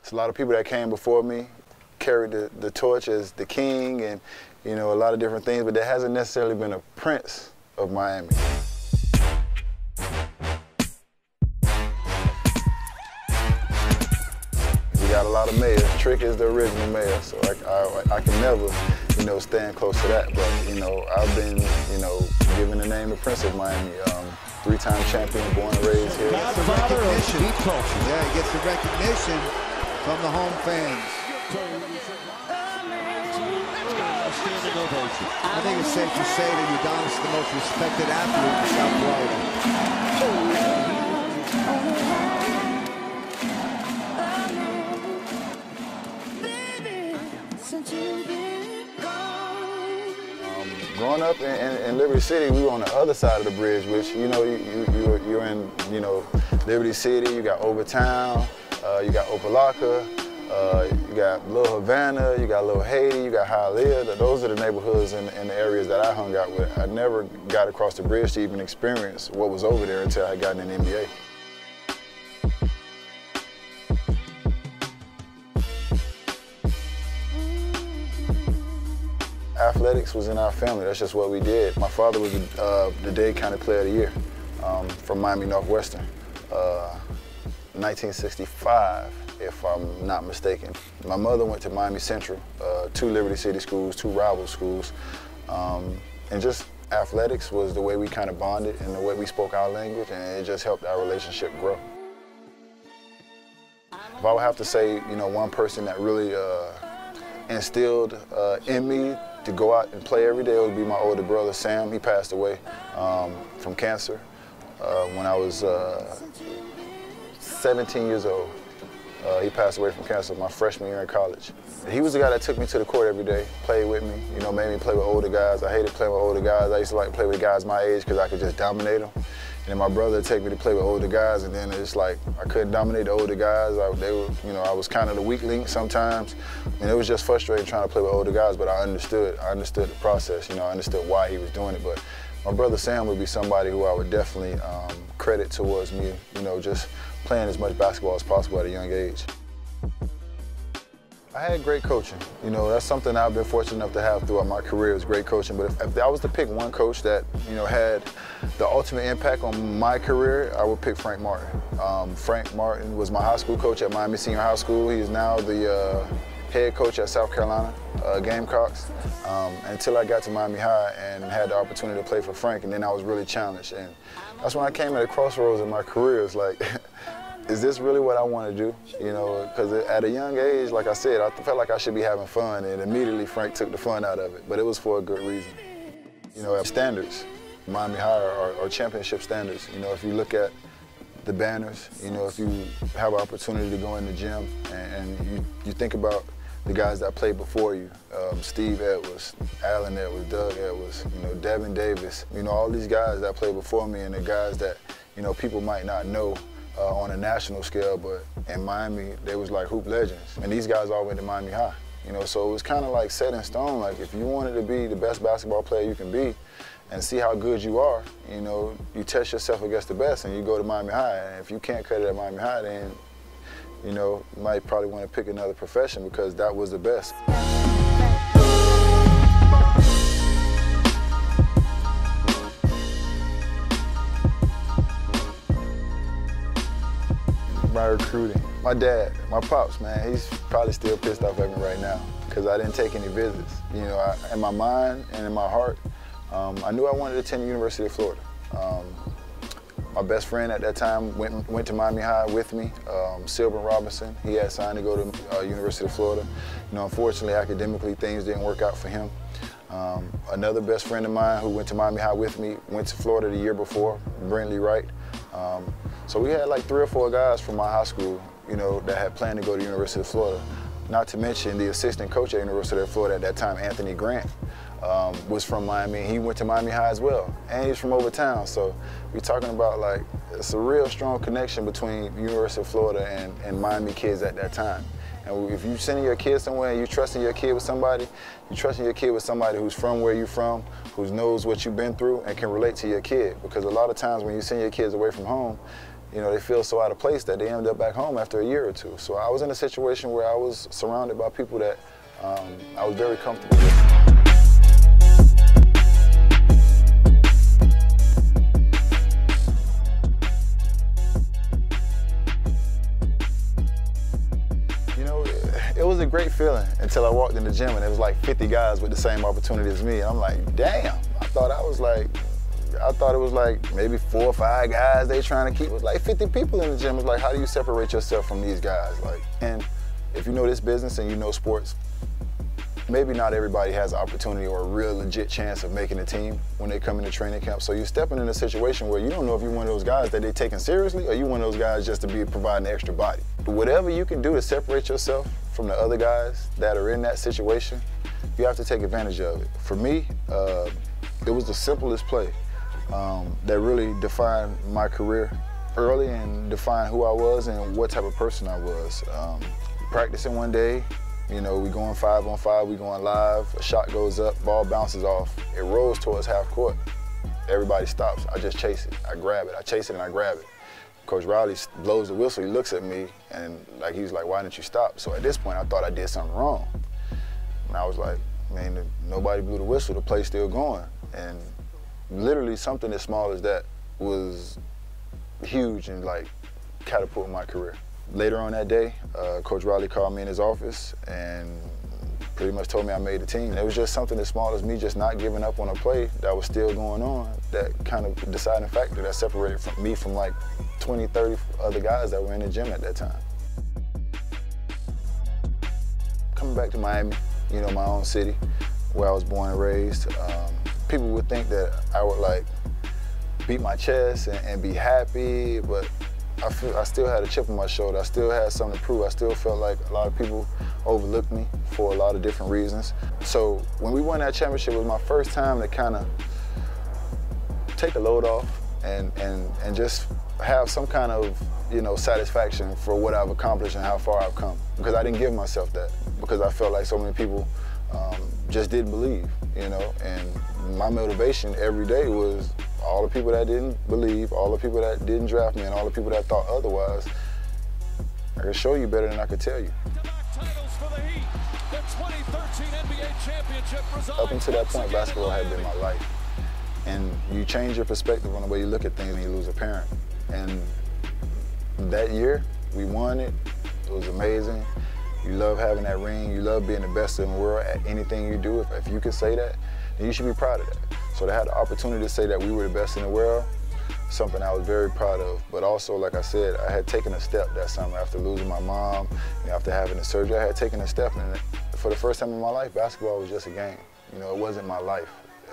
It's a lot of people that came before me, carried the torch as the king and, you know, a lot of different things, but there hasn't necessarily been a prince of Miami. We got a lot of mayors. Trick is the original mayor, so I can never, you know, stand close to that. But, you know, I've been, you know, given the name the Prince of Miami. Three-time champion, born and raised here. Godfather of beat culture. Yeah, he gets the recognition from the home fans. I think it's safe to say that Udonis is the most respected athlete in South Florida. Growing up in Liberty City, we were on the other side of the bridge, which, you know, you're in, you know, Liberty City, you got Overtown, you got Opelika, you got Little Havana, you got Little Haiti, you got Hialeah. Those are the neighborhoods in the areas that I hung out with. I never got across the bridge to even experience what was over there until I got in the NBA. Athletics was in our family. That's just what we did. My father was the Dade County Player of the Year from Miami Northwestern, 1965, if I'm not mistaken. My mother went to Miami Central, 2 Liberty City schools, 2 rival schools, and just athletics was the way we kind of bonded and the way we spoke our language, and it just helped our relationship grow. If I would have to say, you know, one person that really instilled in me to go out and play every day would be my older brother, Sam. He passed away from cancer when I was 17 years old. He passed away from cancer my freshman year in college. He was the guy that took me to the court every day, played with me, you know, made me play with older guys. I hated playing with older guys. I used to like play with guys my age because I could just dominate them. And then my brother would take me to play with older guys, and then it's like I couldn't dominate the older guys. They were, you know, I was kind of the weak link sometimes. And it was just frustrating trying to play with older guys, but I understood the process, you know, I understood why he was doing it. But my brother Sam would be somebody who I would definitely credit towards me, you know, just playing as much basketball as possible at a young age. I had great coaching. You know, that's something I've been fortunate enough to have throughout my career is great coaching. But if I was to pick one coach that, you know, had the ultimate impact on my career, I would pick Frank Martin. Frank Martin was my high school coach at Miami Senior High School. He is now the head coach at South Carolina Gamecocks until I got to Miami High and had the opportunity to play for Frank, and then I was really challenged. And that's when I came at a crossroads in my career. It's like, is this really what I want to do? You know, because at a young age, like I said, I felt like I should be having fun, and immediately Frank took the fun out of it, but it was for a good reason. You know, standards, Miami High are championship standards. You know, if you look at the banners, you know, if you have an opportunity to go in the gym and you think about the guys that played before you, Steve Edwards, Allen Edwards, Doug Edwards, you know, Devin Davis, you know, all these guys that played before me and the guys that, you know, people might not know on a national scale, but in Miami, they was like hoop legends. And these guys all went to Miami High, you know, so it was kind of like set in stone. Like if you wanted to be the best basketball player you can be and see how good you are, you know, you test yourself against the best and you go to Miami High. And if you can't cut it at Miami High, then, you know, you might probably want to pick another profession because that was the best. My recruiting. My dad, my pops, man, he's probably still pissed off at me right now because I didn't take any visits. You know, in my mind and in my heart, I knew I wanted to attend the University of Florida. My best friend at that time went to Miami High with me, Sylvan Robinson. He had signed to go to University of Florida. You know, unfortunately, academically, things didn't work out for him. Another best friend of mine who went to Miami High with me went to Florida the year before, Brentley Wright. So we had like 3 or 4 guys from my high school, you know, that had planned to go to the University of Florida. Not to mention the assistant coach at University of Florida at that time, Anthony Grant, was from Miami. He went to Miami High as well, and he's from Overtown. So we're talking about like, it's a real strong connection between the University of Florida and Miami kids at that time. And if you're sending your kid somewhere and you're trusting your kid with somebody, you're trusting your kid with somebody who's from where you're from, who knows what you've been through and can relate to your kid. Because a lot of times when you send your kids away from home, you know, they feel so out of place that they end up back home after a year or two. So I was in a situation where I was surrounded by people that I was very comfortable with. It was a great feeling until I walked in the gym and there was like 50 guys with the same opportunity as me. And I'm like, damn, I thought it was like maybe 4 or 5 guys they trying to keep. It was like 50 people in the gym. It was like, how do you separate yourself from these guys? Like, and if you know this business and you know sports, maybe not everybody has an opportunity or a real legit chance of making a team when they come into training camp. So you're stepping in a situation where you don't know if you're one of those guys that they taking seriously or you one of those guys just to be providing extra body. Whatever you can do to separate yourself from the other guys that are in that situation, you have to take advantage of it. For me, it was the simplest play that really defined my career early and defined who I was and what type of person I was. Practicing one day, you know, we going 5-on-5, we going live, a shot goes up, ball bounces off, it rolls towards half court. Everybody stops, I just chase it, I grab it, I chase it and I grab it. Coach Riley blows the whistle, he looks at me and like he's like, why didn't you stop? So at this point I thought I did something wrong. And I was like, man, nobody blew the whistle, the play's still going. And literally something as small as that was huge and like catapulted my career. Later on that day, Coach Riley called me in his office and pretty much told me I made the team. And it was just something as small as me just not giving up on a play that was still going on, that kind of deciding factor that separated me from like 20, 30 other guys that were in the gym at that time. Coming back to Miami, you know, my own city, where I was born and raised, people would think that I would like beat my chest and be happy, but I still had a chip on my shoulder. I still had something to prove. I still felt like a lot of people overlooked me for a lot of different reasons. So when we won that championship, it was my first time to kind of take the load off and just have some kind of, you know, satisfaction for what I've accomplished and how far I've come. Because I didn't give myself that, because I felt like so many people just didn't believe, you know, and my motivation every day was all the people that didn't believe, all the people that didn't draft me, and all the people that thought otherwise. I could show you better than I could tell you. Up until that point, basketball had been my life. And you change your perspective on the way you look at things when you lose a parent. And that year, we won it. It was amazing. You love having that ring. You love being the best in the world at anything you do. If you can say that, then you should be proud of that. So to have the opportunity to say that we were the best in the world, something I was very proud of. But also, like I said, I had taken a step that summer after losing my mom, you know, after having the surgery. I had taken a step, and for the first time in my life, basketball was just a game. You know, it wasn't my life.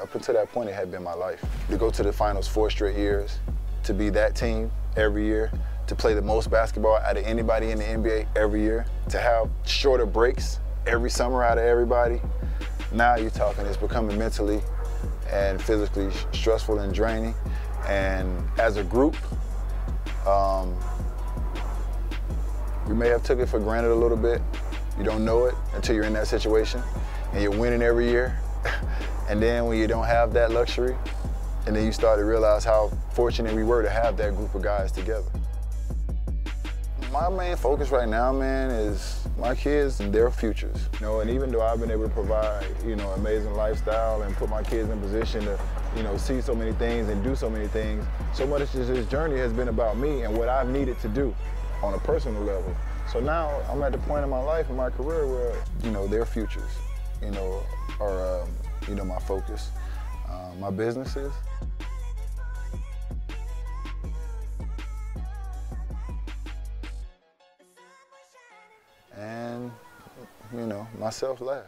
Up until that point, it had been my life. To go to the finals 4 straight years, to be that team every year, to play the most basketball out of anybody in the NBA every year, to have shorter breaks every summer out of everybody. Now you're talking, it's becoming mentally and physically stressful and draining. And as a group, we may have took it for granted a little bit. You don't know it until you're in that situation, and you're winning every year. And then when you don't have that luxury, and then you start to realize how fortunate we were to have that group of guys together. My main focus right now, man, is my kids and their futures. You know, and even though I've been able to provide, you know, amazing lifestyle and put my kids in position to, you know, see so many things and do so many things, so much of this journey has been about me and what I've needed to do on a personal level. So now I'm at the point in my life and my career where, you know, their futures, you know, are, you know, my focus. My businesses. And, you know, myself last.